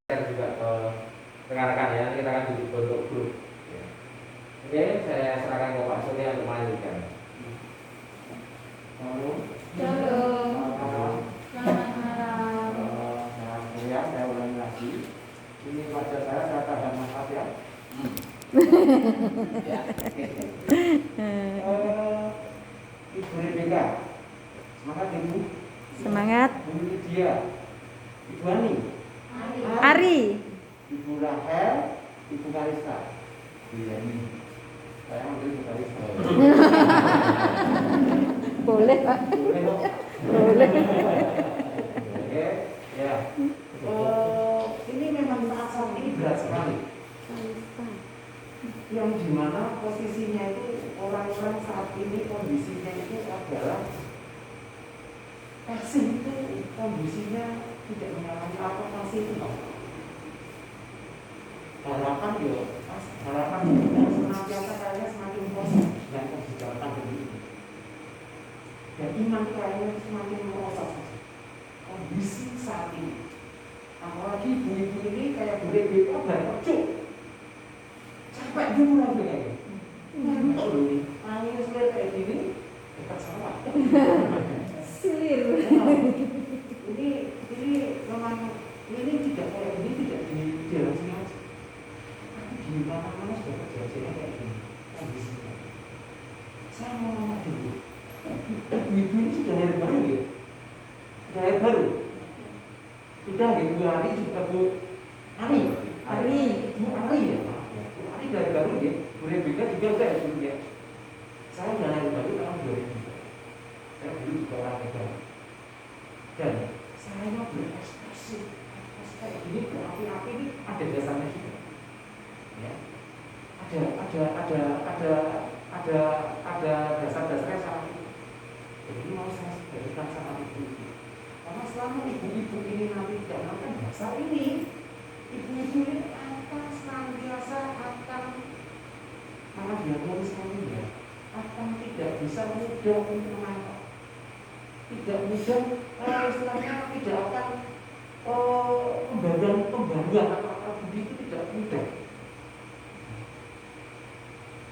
juga ke rekan-rekan ya, kita akan bentuk grup. Ya. Oke, saya serahkan ke Pak Surya untuk melanjutkan. Halo. Halo. Selamat malam. Selamat siang, saya ulangi lagi. Ini wajah saya tahan nafas ya. Ya. Ibu Rebeka, semangat Ibu. Semangat. Ibu Lydia, Ibu Ani, Ari. Ibu Rahel, Ibu Kalista. Iya ini. Saya ambil Ibu Kalista. Boleh, Pak. Boleh kok. Boleh. Oke, ya. Ini memang saat ini berat sekali. Yang dimana posisinya itu orang-orang saat ini kondisinya itu adalah kasih itu kondisinya tidak mengalami apa-apa itu. Harapan ya, harapan kita senantiasa kayaknya semakin kosong dan kebijakan ini. Dan iman kayaknya semakin merosot. Kondisi saat ini, apalagi ibu-ibu ini kayak Bu Rebeka berpercuk, capek dulu lagi kayaknya. Ngantuk loh ini, angin sulit kayak gini, dekat sawah. Silir. Ini memang ini tidak kayak ini tidak di dalam sini aja. Di mana-mana sudah kejadian kayak gini kondisinya. Saya mau nanya dulu, ibu ini sudah lahir baru ya? Sudah lahir baru? Sudah ya, Bu Ari juga Bu Ani? Bu Ari ya? Bu Ari lahir baru ya? Bu Rebeka juga udah ya dulu ya? Saya sudah lahir baru tahun 2000. Saya dulu juga orang Medan. Dan saya berekspresi kayak gini, berapi-api ini ada dasarnya juga. Ya. Ada dasar-dasarnya sama itu. Jadi mau saya berikan sama ibu-ibu. Karena selama ibu-ibu ini nanti tidak melakukan dasar ini, ibu-ibu ini akan senantiasa akan malah diatur sekali ya, akan tidak bisa mudah untuk menangkap, tidak mudah, istilahnya tidak akan pembaruan atau budi itu tidak mudah.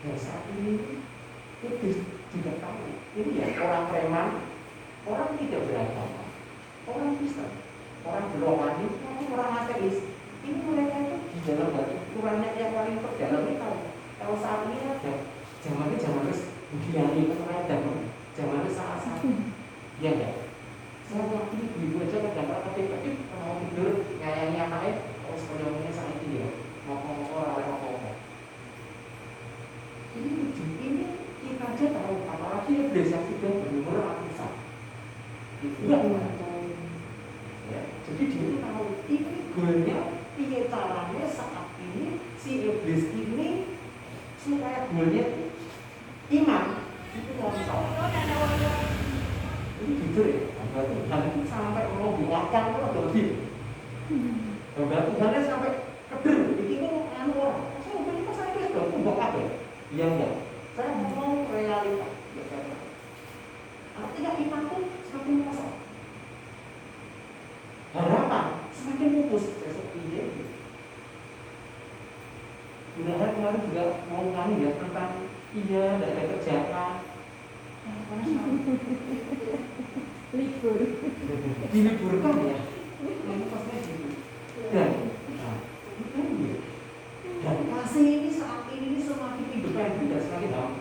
Dan saat ini itu tidak tahu. Ini ya orang preman, orang tidak beragama, orang Kristen, orang berrohani, maupun orang ateis. Ini mereka itu di dalam hati kurangnya yang paling terdalam ini tahu. Kalau saat ini ada zaman begini orang zaman saat ya enggak. Saya waktu ibu aja kadang-kadang ketik-ketik mau tidur nyayangi anaknya, kalau sekolahnya sangat tinggi ya, ngomong-ngomong apa-apa. Ini lucu, ini kita aja tahu, apalagi iblis yang sudah berumur ratusan. Enggak tahu. Ya, jadi dia itu tahu ini goalnya, piye caranya saat ini si iblis ini supaya goalnya iman itu lontong. Ini jujur ya, Tuhan itu sampai mau dilakukan itu ada lebih. Tuhannya sampai keder, ini anu orang. Saya ini saya itu sudah tumbok apa ya? Iya enggak. Saya mau realita. Artinya iman itu semakin kosong. Harapan semakin putus seperti ini. Mudah-mudahan kemarin juga mau ngomong ya tentang iya tidak ada kerjaan. Libur. Diliburkan ya. Ini pasnya gitu. Dan kasih ini saat ini semakin independen dan semakin dalam.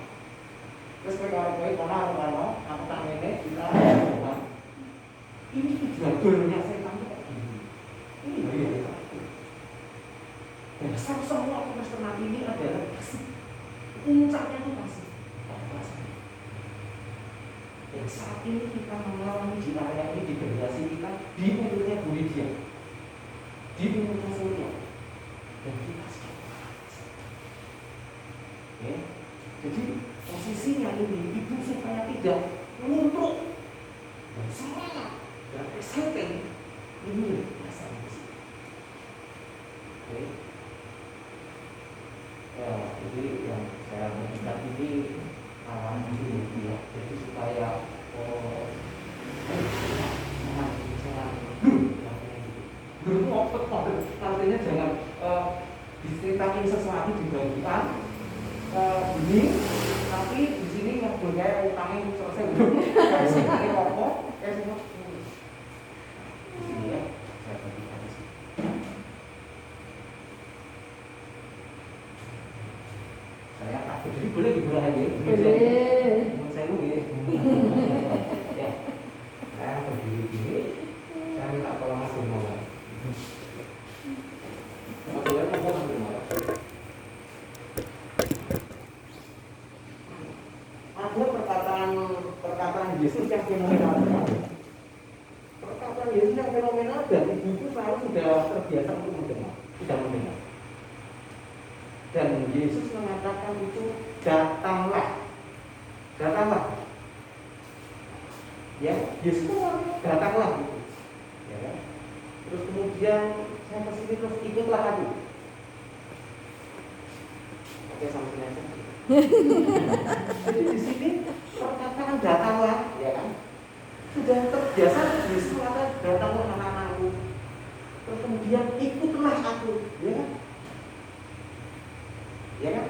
Terus mereka kalau aku tak ini kita ini tujuan goalnya setan itu kayak gini. Ini bahaya ya. Dan semua semesta ini adalah kasih. Puncaknya itu kasih. Dan saat ini kita mengalami di area ini di generasi kita di umurnya Bu Lydia, di umurnya Surya, dan kita ya. Jadi posisinya ini ibu supaya tidak menguntuk dan semangat dan exciting ini masalah di sini. Oke. Ya, jadi yang saya mengingat ini awal dulu ya, jadi supaya artinya jangan diceritakan sesuatu dibagikan ini, tapi di sini nggak boleh utangnya selesai belum? Kayak sini rokok, kayak semua. Di sini ya, saya bagikan di sini. Saya takut, jadi boleh dibuat lagi. Boleh. Saya lu ya. Ya, saya berdiri gini, saya minta tolong Mas Bimo. Maksudnya kamu Mas Bimo. Ada perkataan Yesus yang fenomenal. Perkataan Yesus yang fenomenal dan ibu itu selalu sudah terbiasa untuk mendengar, sudah mendengar. Dan Yesus mengatakan itu datanglah, datanglah. Ya, Yesus datanglah gitu. Ya kan? Terus kemudian saya kesini terus ikutlah aku. Oke, sampai sini aja. Jadi di sini perkataan datanglah, ya kan? Sudah terbiasa Yesus mengatakan datanglah anak-anakku. Terus kemudian ikutlah aku, ya kan? Ya kan?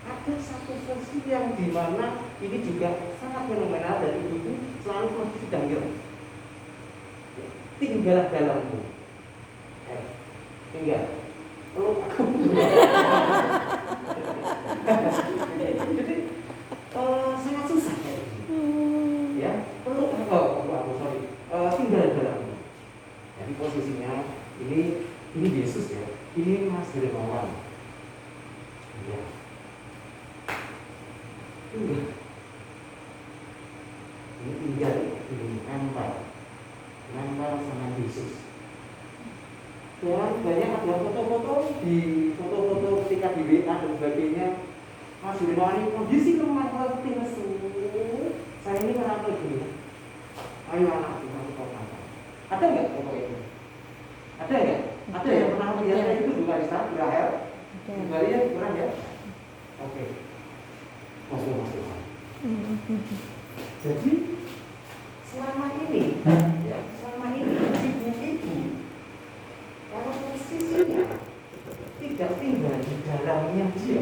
Ada satu versi yang dimana ini juga sangat fenomenal dan ibu selalu mesti sedang bilang, tinggal dalamku, tinggal, peluk aku. Jadi sangat susah ya, peluk aku, sorry, tinggal dalamku. Jadi posisinya ini Yesus ya, ini Mas Dermawan. Ya. Tinggal. Ini tinggal ini nempel sama Yesus. Dan banyak ada foto-foto di foto-foto ketika di WA dan sebagainya. Mas Dermawan ini kondisi lemah seperti lesu. Saya ini merangkul gini. Ayo anak kita foto. Ada nggak foto itu? Ada nggak? Ada yang pernah melihatnya itu juga di sana, di Rahel. Kembali kurang ya? Oke. Masuk. Jadi selama ini, ya, ibu kalau posisinya tidak tinggal di dalamnya dia,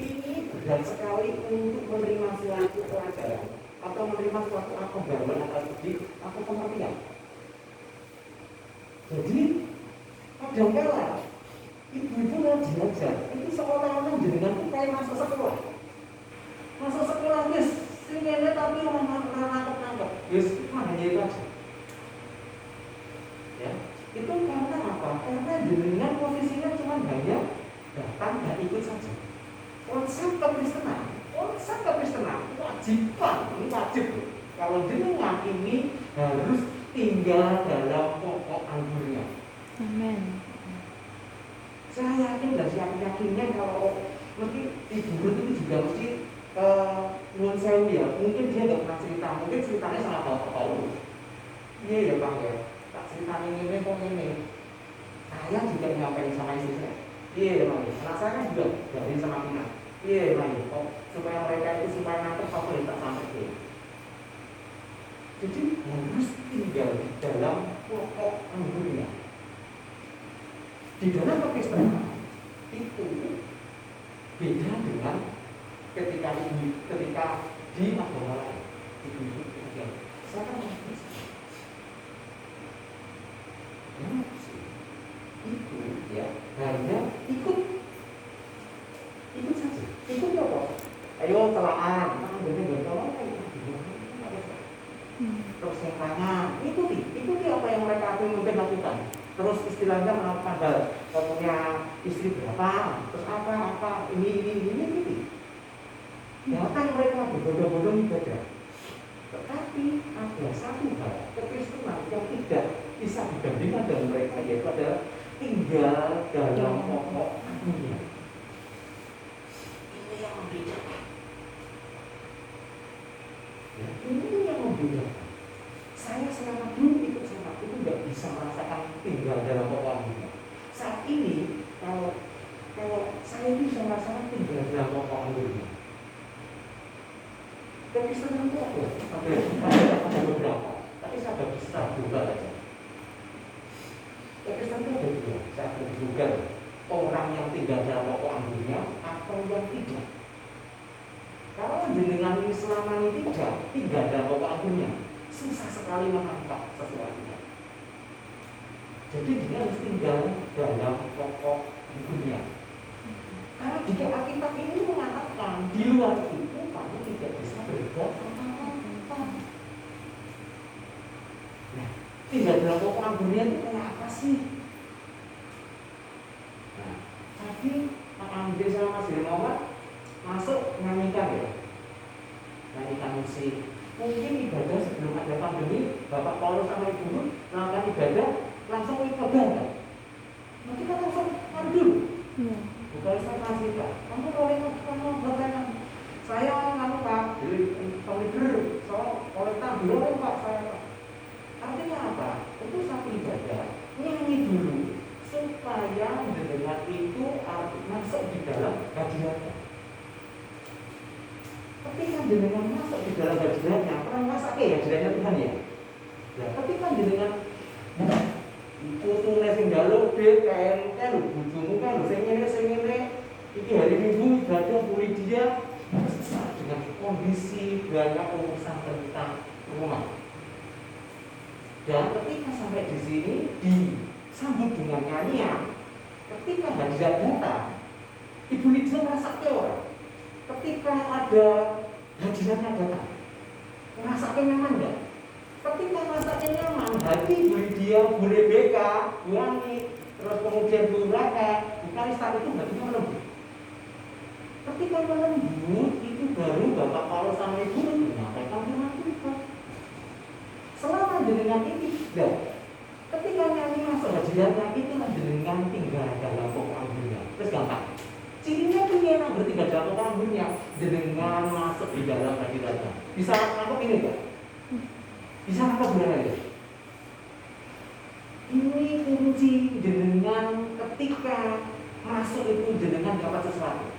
ini berat sekali untuk menerima suatu pelajaran atau menerima suatu penggambaran atau atau pengertian. Jadi kadang-kala ibu-ibu yang diajar itu seolah-olah jenengan itu kayak masuk sekolah guys, sehingga tapi orang nangkep guys, hanya itu aja. Ya, itu karena apa? Karena jenengan posisinya cuma hanya datang dan ikut saja. Konsep kekristenan ini wajib. Kalau jenengan ini harus tinggal dalam pokok anggurnya. Amin. Saya yakin dan yakinnya kalau mesti ibu itu juga mesti nuwun sewu ya, mungkin dia nggak pernah cerita, mungkin ceritanya sama bapak Paulus. Iya ya Bang ya, tak ceritanya ini kok ini. Saya juga nyampaikan sama istri saya. Iya ya Bang, anak saya kan juga dari sama Tina. Iya ya Bang, kok supaya mereka itu supaya nangkep apa yang tak sampai dia. Jadi harus tinggal di dalam pokok anggurnya. Di dalam kekristenan itu beda dengan ketika di agama lain. Saya kan itu ya hanya ikut saja. Ikut apa? Ayo telaan, terus yang tangan, ikuti apa yang mereka mungkin lakukan. Terus istilahnya melakukan hal punya istri berapa, terus apa ini. Datang mereka berbondong-bondong ibadah. Tetapi ada satu hal kekristenan yang tidak bisa dibandingkan dengan mereka, yaitu adalah tinggal dalam pokok dunia. Ini yang membedakan. Ya, ini yang membedakan. Saya selama dulu ikut sama itu nggak bisa merasakan tinggal dalam pokok dunia. Saat ini kalau saya bisa merasakan tinggal dalam pokok dunia. Kekristenan itu ada beberapa, tapi saya bisa dua aja. Kekristenan itu ada dua. diduga orang yang tinggal dalam pokok anggunnya atau yang tidak. Kalau jenengan ini selama ini tidak tinggal dalam pokok anggunnya, susah sekali menangkap sesuatu. Jadi dia harus tinggal dalam pokok anggunnya. Karena jika Alkitab ini mengatakan di luar itu kamu tidak bisa berbuat apa-apa. Nah, tinggal dalam pokok anggunnya itu kayak apa sih? Nah, tadi Pak Andre sama Mas Hermawan masuk nyanyikan ya, nyanyikan musik. Mungkin ibadah sebelum ada pandemi, Bapak Paulus sama Ibu melakukan ibadah langsung ibadah kan? Nanti kan langsung mandi dulu. Bukan saya kasih Pak, kamu boleh kamu berkenan. Saya ngaku Pak, jadi pemimpin, saya oleh tampil oleh Pak saya Pak. Artinya apa? Itu satu ibadah, nyanyi dulu supaya dengan itu masuk di dalam hadiratnya. Ketika jenengan masuk di dalam hadiratnya, pernah masak ya hadiratnya Tuhan ya. Ya, ketika jenengan putune sing njaluk dhek kae lho bojomu kan lho sing ngene iki hari Minggu ibadah boleh dia dengan kondisi banyak urusan tentang rumah. Dan ketika sampai di sini disambut dengan nyanyian, ketika hadirat datang, Ibu Lydia merasa kewa. Ketika ada hadiratnya datang, merasa nyaman enggak? Ketika merasa nyaman, hati Ibu Lydia, Bu Rebeka, Bu Ani, terus kemudian Bu Raka, Bu Kalista itu hatinya melembut. Ketika melembut, itu baru Bapak Paulus sama Ibu menyampaikan firman Tuhan. Selama jenengan ini tidak, ketika nyanyi masuk hadiratnya itu jenengan tinggal dalam pokok anggunnya. Terus gampang. Cirinya itu yang bertinggal dalam pokok anggunnya, jenengan masuk di dalam hadiratnya. Bisa nangkep ini enggak? Bisa nangkep benar ya? Ini kunci jenengan ketika masuk itu jenengan dapat sesuatu.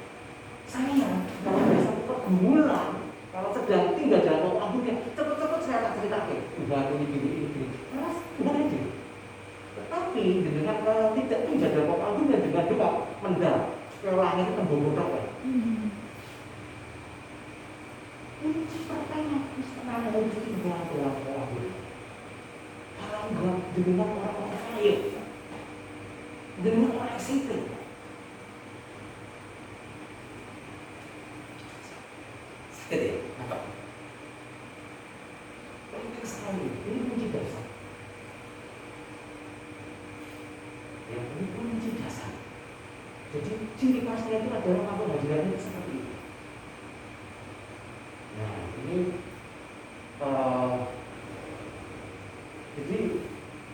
Saya kalau ada satu pergumulan, kalau sedang tinggal dalam pokok anggunnya, cepet-cepet saya tak ceritakan. Tuhan ini. Terus Tuhan aja. Tetapi jenengan kalau tidak tinggal dalam pokok anggunnya dengan dekat mendalam ke langit tembung berapa? Kunci pertama istilah kunci dalam pokok anggun. Kalau enggak jenengan orang-orang kaya, jenengan orang sipil. Sakit ya? Apa? Penting sekali. Ini kunci dasar. Ya, ini kunci dasar. Jadi ciri khasnya itu adalah masuk hadiratnya seperti itu. Nah, ini jadi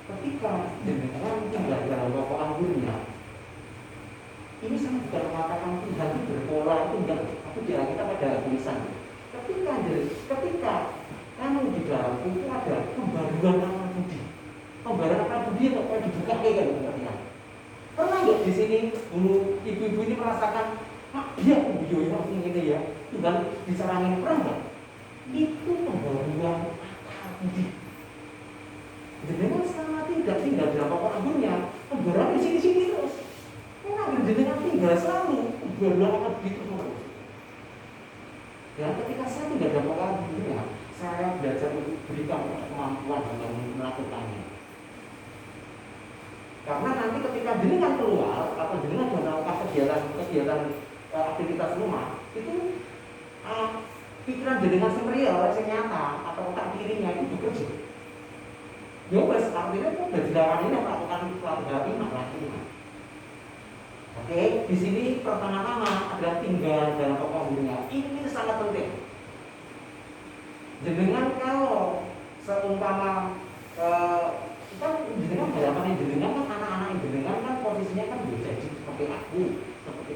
ketika jenengan tinggal dalam pokok anggurnya, ini saya bukan mengatakan Tuhan itu berpola itu enggak, tapi di Alkitab ada tulisan. Ketika kamu di dalam itu ada pembaruan akal budi. Pembaruan akal budi itu kalau dibuka kayak gitu. Pernah nggak di sini dulu ibu-ibu ini merasakan, dia video ini ya, Tuhan diserangin, pernah nggak? Itu pembaruan akal budi. Jenengan selama tidak tinggal dalam pokok anggunnya, pembaruan di sini terus. Kenapa jenengan tinggal selalu pembaruan akal budi terus? Dan ketika saya tinggal dalam pokok anggunnya, saya belajar untuk berikan kemampuan untuk melakukannya. Karena nanti ketika jenengan keluar atau jenengan melakukan kegiatan aktivitas rumah, itu pikiran jenengan real, nyata atau otak kirinya itu bekerja. Ya wes, artinya itu berjalan ini melakukan suatu hal ini. Oke, di sini pertama-tama adalah tinggal dalam pokok anggunnya. Ini sangat penting. Jenengan kalau seumpama kan jenengan harapan jenengan kan anak-anak jenengan kan posisinya kan bisa jadi seperti aku, seperti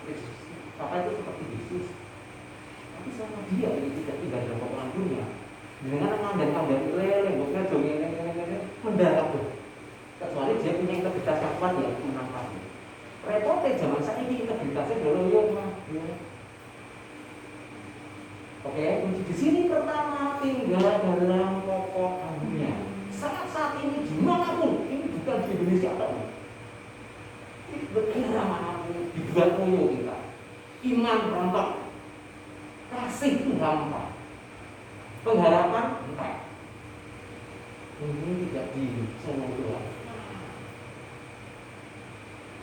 Kristen, apa itu seperti Yesus. Tapi sama dia ini tidak tinggal dalam pokok anggunnya. Jenengan ngandang lele, bukan dongeng mendarat tuh. Kecuali dia punya integritas yang kuat ya menangkapnya. Repotnya zaman saya ini integritasnya dulu mah. Oke, kunci di sini pertama tinggal dalam pokok anggunnya. Saat ini dimanapun, ini bukan di Indonesia atau juga ngoyo kita. Iman rontok, kasih itu hampa, pengharapan entek. Ini tidak disomong Tuhan.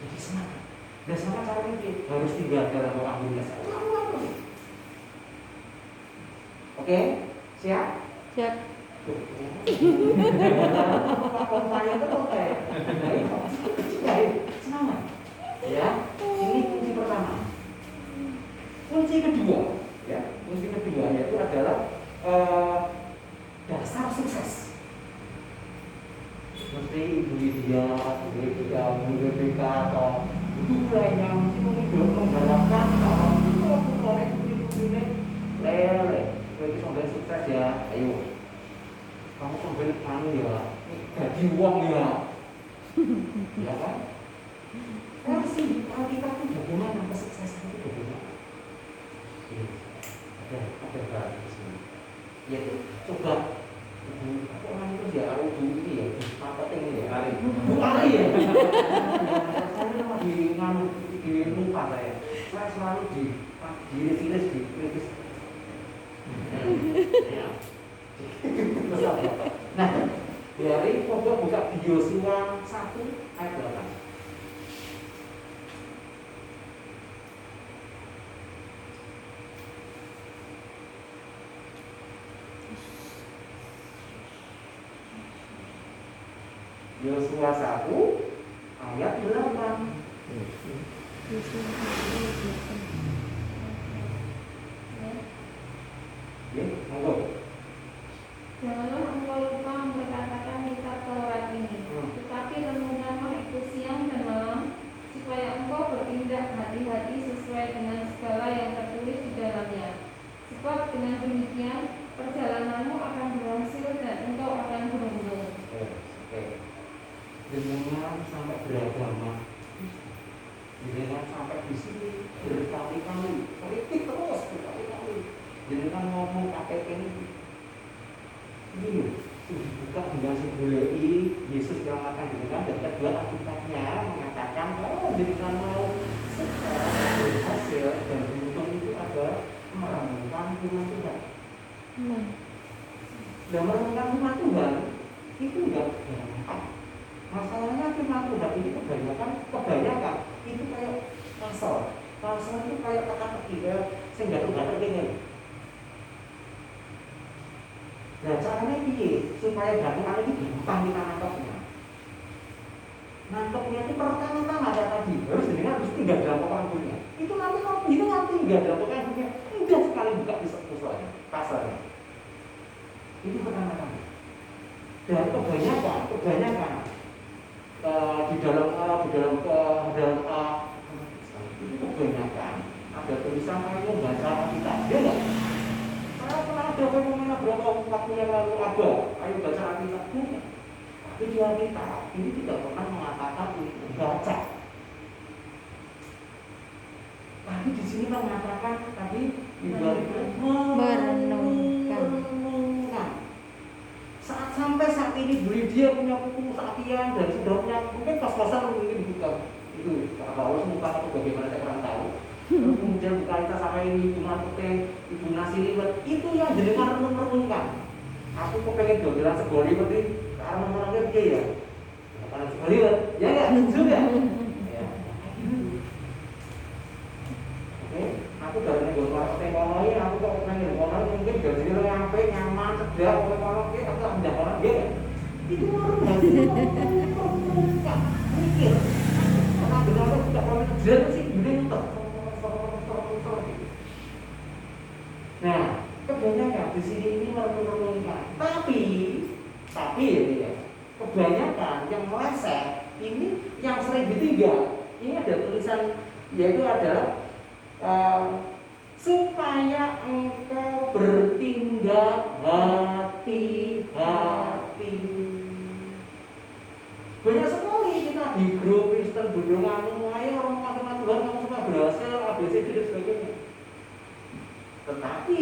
Jadi semangat. Dan semangat cara ini harus tinggal dalam doa biasa. Oke, siap? Siap. Saya itu oke. Semangat. Ya, ini kunci pertama. Kunci kedua, ya, kunci kedua yaitu adalah dasar sukses. Seperti Ibu Lydia, Bu Rebecca atau ibu lainnya mungkin belum mengharapkan kalau itu proyek ini lele, proyek sampai sukses ya, ayo. Kamu sampai anu ya, gaji uang ya, ya kan? Versi kalau kita tuh bagaimana kesuksesan itu bagaimana? Ada bahan di sini. Yaitu coba aku orang itu ya kalau Bu ini ya, apa ini ya? Bu Ali ya. Saya memang di nganu di lupa saya. Saya selalu di rilis di rilis. Nah, dari coba buka Yosua 1 ayat 8. Yosua 1 ayat 8. Ya, monggo. Janganlah engkau lupa memperkatakan kitab Taurat ini, tetapi renungkanlah itu siang dan malam, supaya engkau bertindak hati-hati sesuai dengan segala yang tertulis di dalamnya. Sebab dengan demikian perjalananmu akan berhasil dan engkau akan beruntung. Oke. Dengan sampai beragama, dengan sampai di sini berkali-kali, kritik terus berkali-kali. Dengan ngomong KTP ini dibuka dengan simboli Yesus yang akan diberikan dan kedua Alkitabnya mengatakan kalau dengan mau berhasil dan beruntung itu ada merenungkan firman Tuhan. Dan merenungkan firman Tuhan itu enggak gampang. Masalahnya firman Tuhan ini kebanyakan itu kayak pasal itu kayak kata-kata sehingga Tuhan terkini. Nah, caranya piye supaya gantungan ini gampang kita nangkepnya? Nangkepnya itu pertama-tama ada tadi harus tinggal dalam potongan punya. Itu nanti tinggal dalam potongan punya. Mudah sekali buka di soalnya pasarnya. Itu pertama-tama. Dan kebanyakan di dalam itu kebanyakan ada tulisan kayak membaca Alkitab, ya nggak? Saya pernah ada fenomena berapa waktu yang lalu ada, ayo baca Alkitab, tapi di Alkitab ini tidak pernah mengatakan untuk membaca. Tapi di sini mengatakan tadi merenungkan. Sampai saat ini dia punya buku Saktian dan sudah punya mungkin pas-pasan mungkin dibuka itu kalau muka atau bagaimana saya kurang tahu. Kemudian buka kita sama ini Ibu Marteng, Ibu Nasiliwet itu yang jadi merenungkan. Aku kepengen dodolan segoli seperti karena menurutnya dia ya. Karena segoli ya nggak juga. Ya. Oke, aku dari Ibu Marteng ngomongin, aku kok pengen ngomongin mungkin gajinya nyampe nyaman cedek ngomong ke aku tidak orang dia. Itu merenungkan, mikir. Karena benar-benar tidak pernah kerja sih gini tuh. Nah, kebanyakan di sini ini merenungkan. Tapi ini ya, kebanyakan yang meleset ini yang sering ditinggal. Ini ada tulisan yaitu adalah supaya engkau bertindak hati-hati. Banyak sekali kita di grup Kristen budongan ayo orang teman Tuhan kamu semua berhasil ABC dan sebagainya. Tetapi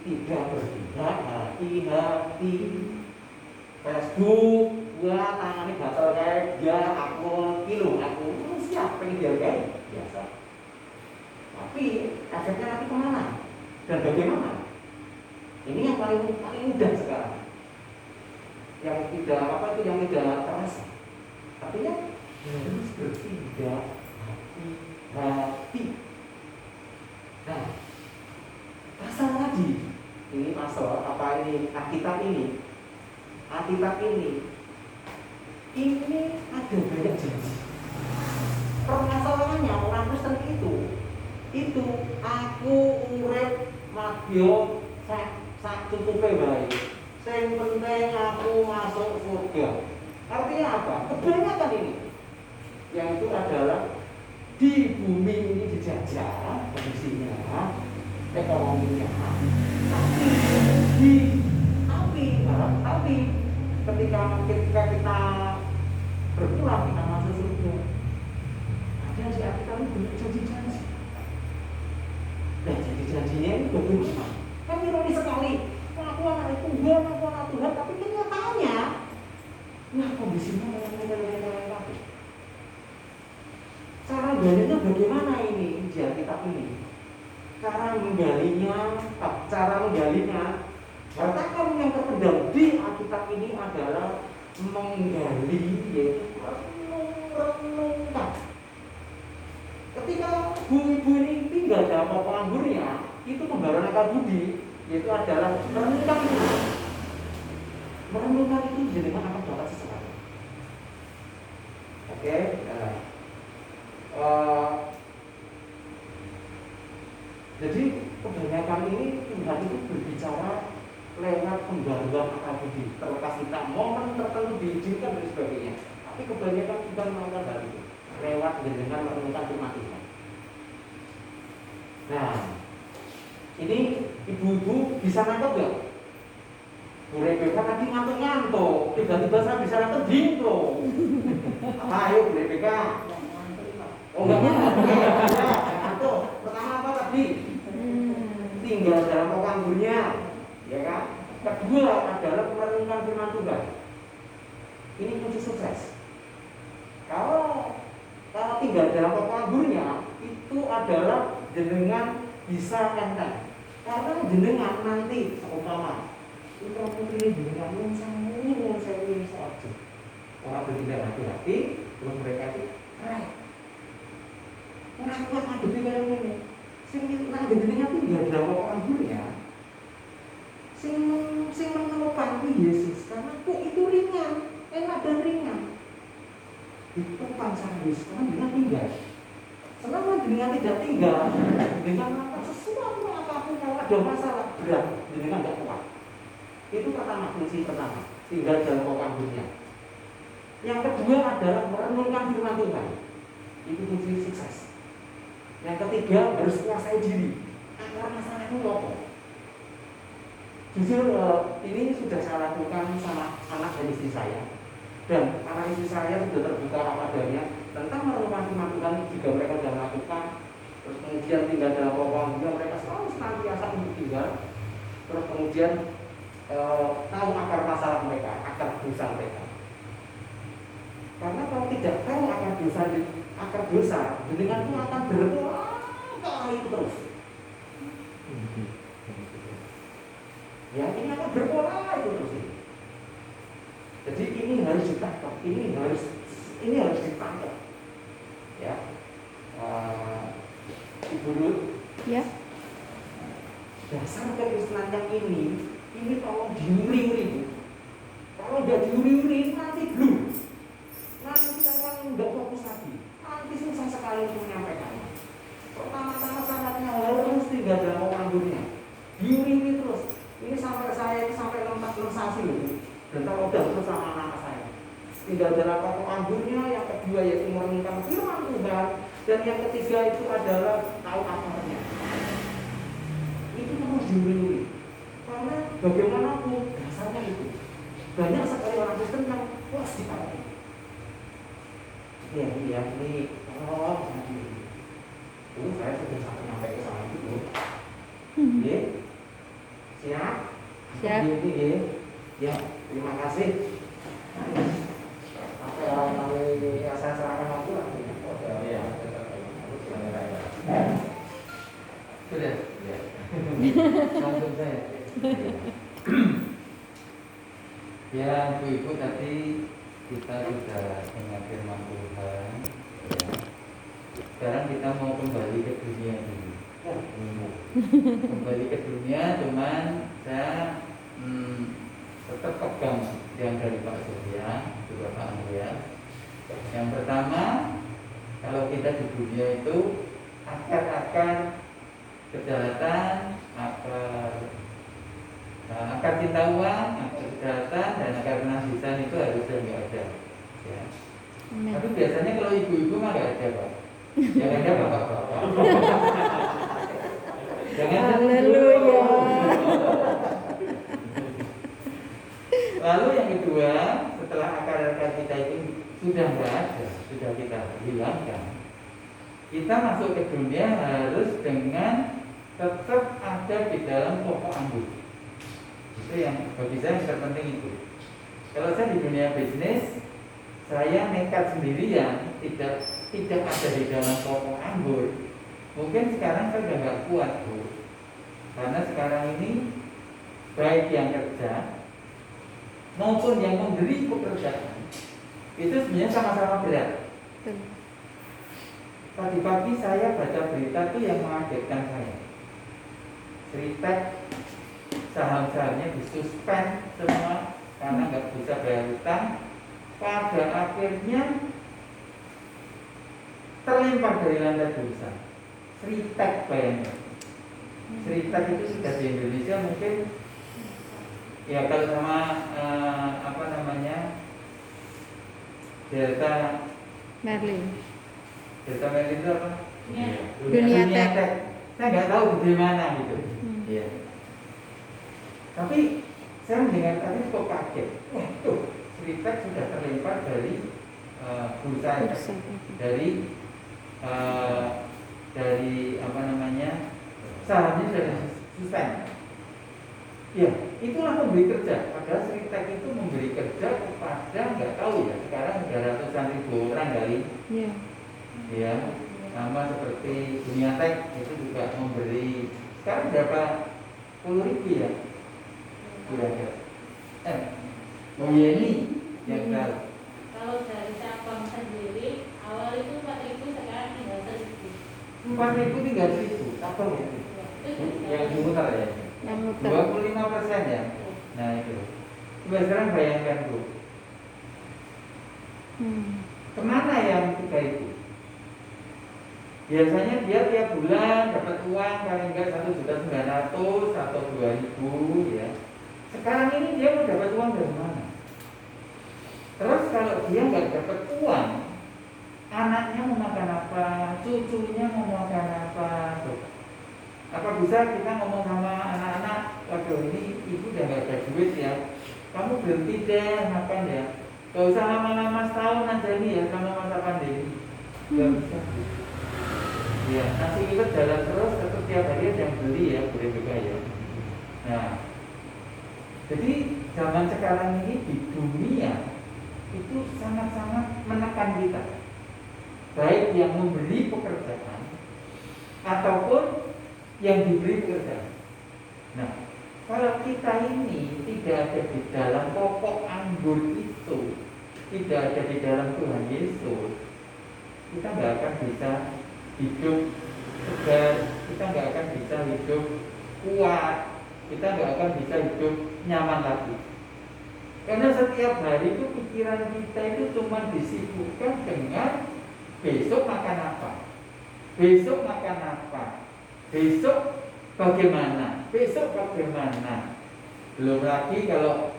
tidak bertindak hati-hati. Facebook, gua tangani batal kayak dia aku kilo aku siap pengen dihargai biasa. Tapi efeknya nanti kemana dan bagaimana? Ini yang paling mudah sekarang. Yang tidak terasa. Artinya harus bertindak hati-hati. Nah, pasal tadi ini pasal apa ini? Alkitab ini ada banyak janji. Permasalahannya orang Kristen itu aku urip madya sak cukupe wae. Sing penting aku masuk surga. Artinya apa? Kebanyakan ini yang itu adalah di bumi ini dijajah kondisinya, ekonominya, tapi ketika kita berpulang kita masuk surga, ada di Alkitab itu janji-janji. Dan janji-janjinya ini bagaimana? Kan ironis sekali. Aku anak Tuhan, aku anak Tuhan, tapi kenyataannya, nah kondisinya meleleh. Cara galinya bagaimana ini di Alkitab ini? Cara menggalinya, katakan yang terpendam di Alkitab ini adalah menggali, yaitu renungkan. Ketika ibu ini tinggal dalam pokok anggurnya, itu pembaruan akal budi, yaitu adalah merenungkan itu. Merenungkan itu jenengan akan dapat sesuatu. Oke, jadi kebanyakan ini Tuhan itu berbicara lewat pembaruan akal budi. Terlepas kita momen tertentu diizinkan dan sebagainya, tapi kebanyakan Tuhan melakukan hal itu lewat dengan merenungkan firman Tuhan. Nah, ini ibu-ibu bisa nangkep gak? Bu Rebeka tadi ngantuk-ngantuk, tiba-tiba saya bisa nangkep dingko. Apa ayo Bu Rebeka? Oh enggak ngantuk. Pertama apa tadi? Tinggal dalam pokok anggurnya, ya kan? Kedua adalah merenungkan firman Tuhan. Ini kunci sukses. Kalau tinggal dalam pokok anggurnya itu adalah jenengan bisa enteng. Karena jenengan nanti seumpama itu putri jenengan yang saya saja. Orang bertindak hati-hati, terus mereka itu keren. Orang kuat ngadepi kayak gini. Sing jenengan tinggal dalam pokok anggurnya. Sing menemukan Yesus karena itu ringan, enak dan ringan. Itu pancawis, karena dengan tinggal. Selama dengan tidak tinggal, dengan melakukan sesuatu apapun kalau ada masalah berat, dengan tidak kuat. Itu pertama, kunci pertama, tinggal dalam pokok anggurnya. Yang kedua adalah merenungkan firman Tuhan. Itu kunci sukses. Yang ketiga harus kuasai diri. Akar masalah itu apa? Jujur ini sudah saya lakukan sama anak dan istri saya. Dan anak istri saya sudah terbuka apa adanya tentang merenungkan firman Tuhan juga mereka sudah melakukan. Terus kemudian tinggal dalam pokok juga mereka selalu senantiasa untuk tinggal. Terus kemudian tahu akar masalah mereka, akar dosa mereka. Karena kalau tidak tahu akar dosa, dengan itu akan berkelahi terus. Ya ini akan berkelahi terus. Jadi ini harus ditangkap, ini harus ditangkap. Ya, Ibu Ruth. Ya. Dasar kekristenan yang ini tolong diuri-uri. Kalau nggak diuri-uri nanti belum. Nanti akan nggak fokus lagi. Nanti susah sekali untuk menyampaikannya. Pertama-tama syaratnya harus tinggal dalam pokok anggurnya. Diuri-uri terus. Ini sampai saya sampai sensasi loh. Dan kalau udah terus sama anak saya. Tinggal dalam pokok anggurnya. Yang kedua yaitu merenungkan firman Tuhan. Dan yang ketiga itu adalah tahu akarnya. Itu harus diuri-uri. Karena bagaimanapun dasarnya itu. Banyak sekali orang Kristen yang puas dipahami. Ya, ini kalau itu saya sudah sampai nyampe ke sana itu. Ya, siap. Ya, terima kasih. Sampai orang kali saya serahkan waktu lah. Ya, ibu-ibu tadi kita sudah dengar firman Tuhan. Ya. Sekarang kita mau kembali ke dunia dulu. Kembali ke dunia, cuman saya tetap pegang yang dari Pak Surya, juga Pak Andreas. Yang pertama, kalau kita di dunia itu akar-akar kejahatan, akar cinta uang, akar kejahatan, dan akar kenasisan itu harusnya nggak ada. Ya. Amin. Tapi biasanya kalau ibu-ibu mah nggak ada, Pak. Yang ada bapak-bapak. Jangan Haleluya. Lalu yang kedua, setelah akar-akar kita itu sudah nggak ada, sudah kita hilangkan, kita masuk ke dunia harus dengan tetap ada di dalam pokok anggur. Itu yang bagi saya yang terpenting itu. Kalau saya di dunia bisnis, saya nekat sendirian, tidak ada di dalam pokok anggur. Mungkin sekarang saya sudah nggak kuat, Bu. Karena sekarang ini baik yang kerja maupun yang memberi pekerjaan itu sebenarnya sama-sama berat. Tadi pagi saya baca berita itu yang mengagetkan saya. Cerita saham-sahamnya disuspend semua karena nggak bisa bayar utang. Pada akhirnya terlempar dari lantai bursa. Seritek bayangnya. Seritek itu sudah di Indonesia mungkin ya kalau sama Delta Merlin. Delta Merlin itu apa? Dunia Tech. Saya nggak tahu di mana gitu. Iya. Tapi saya mendengar tadi kok kaget. Wah tuh Seritek sudah terlempar dari bursa. Dari sahamnya sudah suspend. Ya, itulah memberi kerja. Padahal Seritek itu memberi kerja kepada nggak tahu ya. Sekarang sudah ratusan ribu orang kali. Iya. Ya, sama seperti Dunia Tech itu juga memberi. Sekarang berapa 10.000 ya? Kira-kira. Oh iya ini yang tahu. Kalau dari cabang sendiri awal itu 4.000, sekarang tinggal 1.000. 4.000 tinggal 1.000. Apa ya? Yang diputar ya? Yang muter. 25% ya. Nah itu. Coba sekarang bayangkan Bu. Kemana yang 3.000? Biasanya dia tiap bulan dapat uang paling enggak 1.900.000 atau 2.000 ya. Sekarang ini dia mau dapat uang dari mana? Terus kalau dia nggak dapat uang, anaknya mau makan apa, cucunya mau makan apa? Apa bisa kita ngomong sama anak-anak, waduh ini ibu udah nggak ada duit ya, kamu berhenti deh makan ya, gak usah lama-lama setahun aja nih ya sama masa pandemi. Gak bisa. Ya, nasi kita jalan terus, tetap tiap hari ada yang beli ya, boleh juga ya. Nah, jadi zaman sekarang ini di dunia itu sangat-sangat menekan kita, baik yang memberi pekerjaan ataupun yang diberi pekerjaan. Nah, kalau kita ini tidak ada di dalam pokok anggur itu, tidak ada di dalam Tuhan Yesus, kita nggak akan bisa hidup segar, kita nggak akan bisa hidup kuat, kita nggak akan bisa hidup nyaman lagi. Karena setiap hari itu pikiran kita itu cuma disibukkan dengan besok makan apa, besok makan apa, besok bagaimana, besok bagaimana. Belum lagi kalau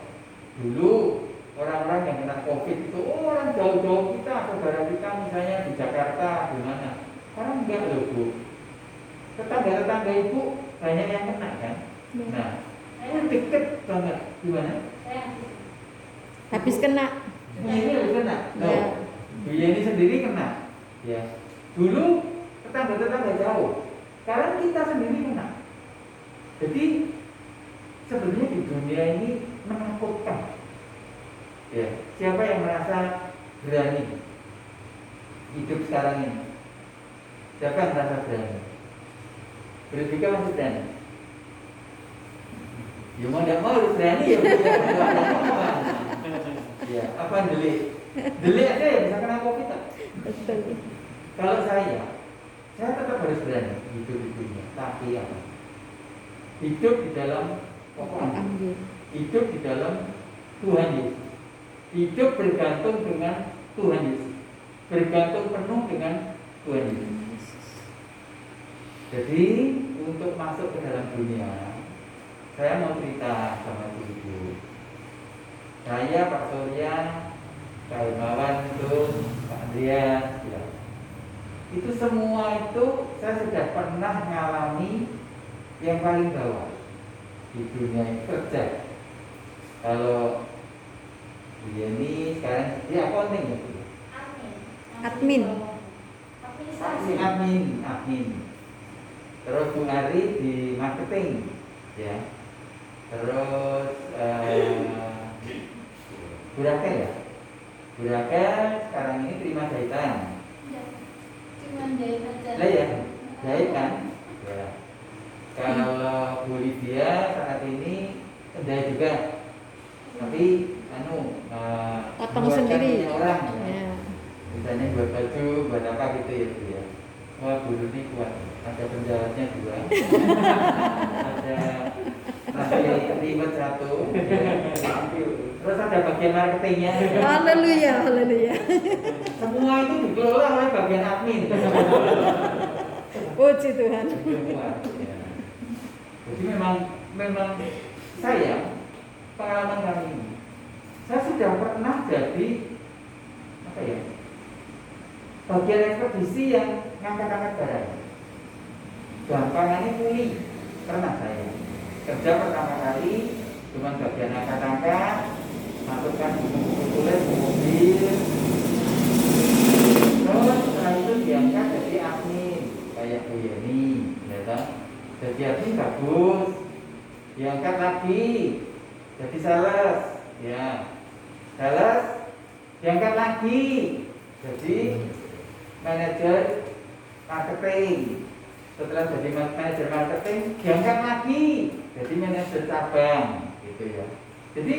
dulu orang-orang yang kena COVID itu orang jauh-jauh kita, saudara kita misalnya di Jakarta, di mana. Sekarang enggak loh Bu. Tetangga-tetangga ibu banyak yang kena kan. Nah, itu deket banget. Gimana? Habis kena. Ini habis kena. Ya. Bu Yeni sendiri kena. Ya. Dulu tetangga-tetangga jauh. Sekarang kita sendiri kena. Jadi sebenarnya di dunia ini menakutkan. Ya. Siapa yang merasa berani hidup sekarang ini? Siapa yang merasa berani? Berpikir masih berani. Ya mau tidak mau harus berani ya. Ya, apa delik? Delik aja ya bisa kena COVID. Betul. Kalau saya tetap harus berani hidup di dunia. Tapi apa? Hidup di dalam pokoknya. Ambil. Hidup di dalam Tuhan Yesus. Hidup bergantung dengan Tuhan Yesus. Bergantung penuh dengan Tuhan Yesus. Jadi untuk masuk ke dalam dunia, saya mau cerita sama ibu. Saya, Pak Surya, Pak Hermawan itu, Pak Andreas, ya. Itu semua itu saya sudah pernah mengalami yang paling bawah di dunia kerja. Kalau dia ini sekarang dia accounting ya, Bu? Admin. Admin. Terus Bung Ari di marketing, ya. Terus Buraka ya. Buraka sekarang ini terima jahitan. Cuman jahit aja. Lah ya, jahit kan? Ya. Kalau Bu Lydia saat ini jahit juga. Tapi Potong buat sendiri. punya orang ya. Ya. Misalnya buat baju, buat apa gitu ya Bu ya. Wah, Bu Ludi kuat. Ada penjahatnya 2. Ada nanti ribet 1 ya. Terus ada bagian marketingnya. Haleluya, haleluya. Semua itu dikelola oleh bagian admin. Puji Tuhan. Semua, ya. Jadi memang saya pengalaman kami ini, saya sudah pernah jadi apa ya, bagian ekspedisi yang ngangkat-ngangkat barang. Gampangannya kuli, pernah saya kerja pertama kali cuma bagian angkat-angkat, masukkan buku-buku tulis ke mobil. Terus setelah itu diangkat jadi admin kayak Bu Yeni, ya kan? Jadi admin bagus, diangkat lagi jadi sales, ya. Sales diangkat lagi jadi manajer marketing. Setelah jadi manajer marketing diangkat lagi jadi manajer cabang, gitu ya. Jadi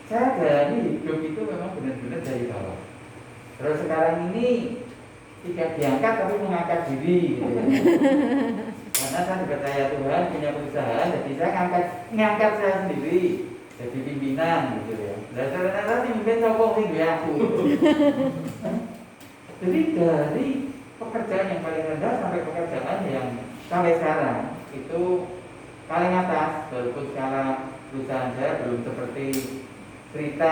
saya jalani hidup itu memang benar-benar dari bawah. Terus sekarang ini tidak diangkat tapi mengangkat diri, gitu ya. Karena saya dipercaya Tuhan punya perusahaan, jadi saya ngangkat saya sendiri jadi pimpinan, gitu ya. Dan ternyata pimpin sokong sih aku. Jadi dari pekerjaan yang paling rendah sampai pekerjaan yang sampai sekarang itu paling atas, walaupun skala perusahaan saya belum seperti cerita